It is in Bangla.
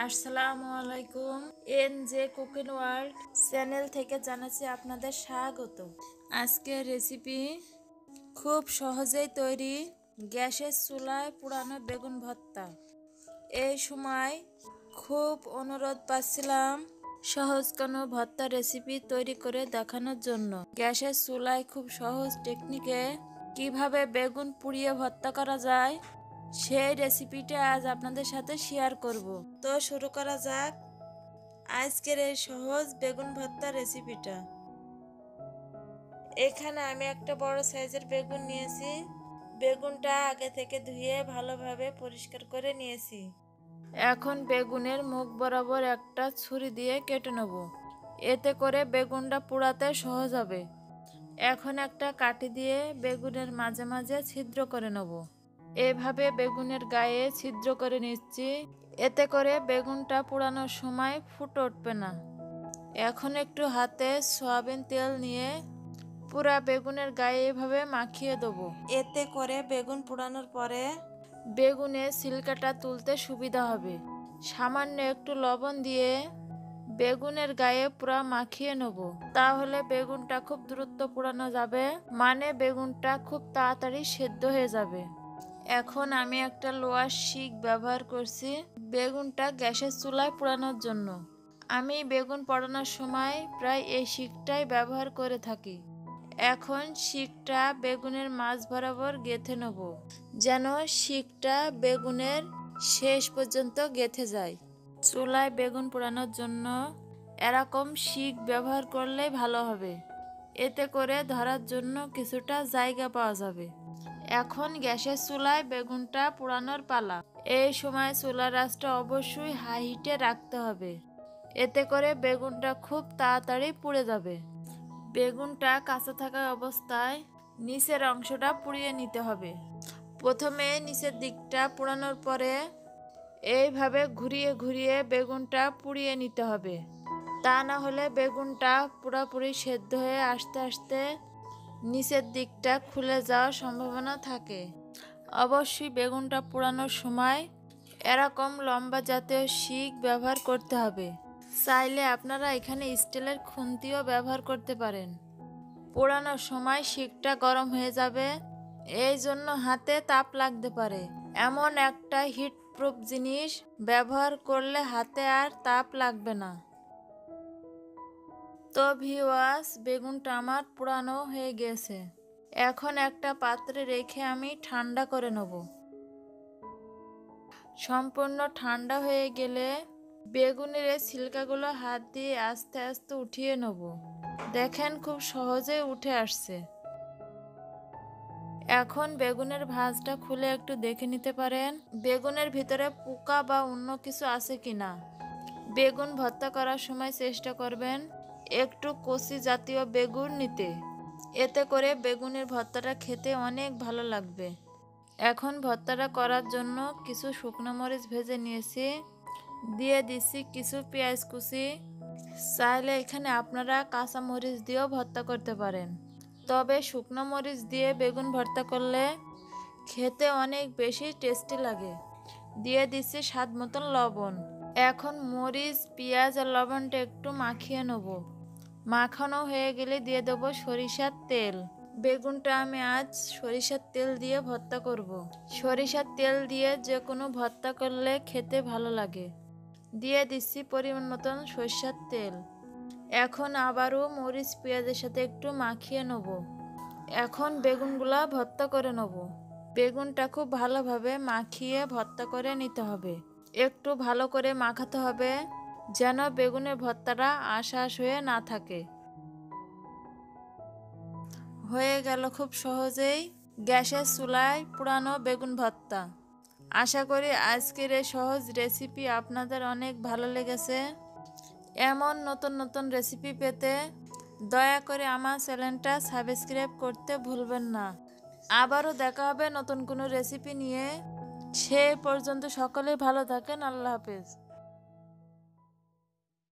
আসসালামু আলাইকুম। এনজে কুকিং ওয়ার্ল্ড চ্যানেল থেকে জানাচ্ছি আপনাদের স্বাগত। আজকের রেসিপি খুব সহজেই তৈরি গ্যাসের চুলায় পোড়ানো বেগুন ভর্তা। এই সময় খুব অনুরোধ পাচ্ছিলাম সহজ কোনো ভর্তা রেসিপি তৈরি করে দেখানোর জন্য। গ্যাসের চুলায় খুব সহজ টেকনিকে কিভাবে বেগুন পুড়িয়ে ভর্তা করা যায় সেই রেসিপিটা আজ আপনাদের সাথে শেয়ার করব। তো শুরু করা যাক আজকের এই সহজ বেগুন ভর্তা রেসিপিটা। এখানে আমি একটা বড় সাইজের বেগুন নিয়েছি। বেগুনটা আগে থেকে ধুয়ে ভালোভাবে পরিষ্কার করে নিয়েছি। এখন বেগুনের মুখ বরাবর একটা ছুরি দিয়ে কেটে নেব, এতে করে বেগুনটা পোড়াতে সহজ হবে। এখন একটা কাঠি দিয়ে বেগুনের মাঝে মাঝে ছিদ্র করে নেব। এভাবে বেগুনের গায়ে ছিদ্র করে নিচ্ছি, এতে করে বেগুনটা পোড়ানোর সময় ফুটে উঠবে না। এখন একটু হাতে সয়াবিন তেল নিয়ে পুরা বেগুনের গায়ে এভাবে মাখিয়ে দেবো, এতে করে বেগুন পোড়ানোর পরে বেগুনের ছিলকাটা তুলতে সুবিধা হবে। সামান্য একটু লবণ দিয়ে বেগুনের গায়ে পুরা মাখিয়ে নেব, তাহলে বেগুনটা খুব দ্রুত পোড়ানো যাবে, মানে বেগুনটা খুব তাড়াতাড়ি সেদ্ধ হয়ে যাবে। এখন আমি একটা লোহার শিক ব্যবহার করছি বেগুনটা গ্যাসের চুলায় পোড়ানোর জন্য। আমি বেগুন পোড়ানোর সময় প্রায় এই শিকটাই ব্যবহার করে থাকি। এখন শিকটা বেগুনের মাঝ বরাবর গেঁথে নেব, যেন শিকটা বেগুনের শেষ পর্যন্ত গেঁথে যায়। চুলায় বেগুন পোড়ানোর জন্য এরকম শিক ব্যবহার করলেই ভালো হবে, এতে করে ধরার জন্য কিছুটা জায়গা পাওয়া যাবে। এখন গ্যাসের চুলায় বেগুনটা পোড়ানোর পালা। এই সময় চুলার আঁচটা অবশ্যই হাই হিটে রাখতে হবে, এতে করে বেগুনটা খুব তাড়াতাড়ি পুড়ে যাবে। বেগুনটা কাঁচা থাকা অবস্থায় নিচের অংশটা পুড়িয়ে নিতে হবে। প্রথমে নিচের দিকটা পোড়ানোর পরে এইভাবে ঘুরিয়ে ঘুরিয়ে বেগুনটা পুড়িয়ে নিতে হবে, তা না হলে বেগুনটা পুরোপুরি সেদ্ধ হয়ে আস্তে আস্তে নিচের দিকটা খুলে যাওয়ার সম্ভাবনা থাকে। অবশ্যই বেগুনটা পোড়ানোর সময় এরকম লম্বা জাতীয় শিক ব্যবহার করতে হবে। চাইলে আপনারা এখানে স্টিলের খুন্তিও ব্যবহার করতে পারেন। পোড়ানোর সময় শিকটা গরম হয়ে যাবে, এই জন্য হাতে তাপ লাগতে পারে। এমন একটা হিট প্রুফ জিনিস ব্যবহার করলে হাতে আর তাপ লাগবে না। তো ভিউয়ার্স, বেগুনটা আমার পোড়ানো হয়ে গেছে। এখন একটা পাত্রে রেখে আমি ঠান্ডা করে নেব। সম্পূর্ণ ঠান্ডা হয়ে গেলে বেগুনের এই ছিলকাগুলো হাত দিয়ে আস্তে আস্তে উঠিয়ে নেব। দেখেন খুব সহজেই উঠে আসছে। এখন বেগুনের ভাঁজটা খুলে একটু দেখে নিতে পারেন বেগুনের ভিতরে পোকা বা অন্য কিছু আছে কিনা। বেগুন ভর্তা করার সময় চেষ্টা করবেন একটু কচি জাতীয় বেগুন নিতে, এতে করে বেগুনের ভর্তাটা খেতে অনেক ভালো লাগবে। এখন ভর্তাটা করার জন্য কিছু শুকনো মরিচ ভেজে নিয়েছি, দিয়ে দিচ্ছি কিছু পেঁয়াজ কুচি। চাইলে এখানে আপনারা কাঁচা মরিচ দিয়েও ভর্তা করতে পারেন, তবে শুকনো মরিচ দিয়ে বেগুন ভর্তা করলে খেতে অনেক বেশি টেস্টি লাগে। দিয়ে দিচ্ছি স্বাদ মতন লবণ। এখন মরিচ, পেঁয়াজ আর লবণটা একটু মাখিয়ে নেব। মাখানো হয়ে গেলে দিয়ে দেবো সরিষার তেল। বেগুনটা আমি আজ সরিষার তেল দিয়ে ভর্তা করব। সরিষার তেল দিয়ে যে কোনো ভর্তা করলে খেতে ভালো লাগে। দিয়ে দিচ্ছি পরিমাণ মতন সরিষার তেল। এখন আবারও মরিচ পেঁয়াজের সাথে একটু মাখিয়ে নেব। এখন বেগুনগুলা ভর্তা করে নেব। বেগুনটা খুব ভালোভাবে মাখিয়ে ভর্তা করে নিতে হবে। একটু ভালো করে মাখাতে হবে যেন বেগুনের ভর্তাটা আঁশ হয়ে না থাকে। হয়ে গেল খুব সহজেই গ্যাসের চুলায় পোড়ানো বেগুন ভর্তা। আশা করি আজকের এই সহজ রেসিপি আপনাদের অনেক ভালো লেগেছে। এমন নতুন নতুন রেসিপি পেতে দয়া করে আমার চ্যানেলটা সাবস্ক্রাইব করতে ভুলবেন না। আবারও দেখা হবে নতুন কোনো রেসিপি নিয়ে। সে পর্যন্ত সকলে ভালো থাকেন। আল্লাহ হাফেজ।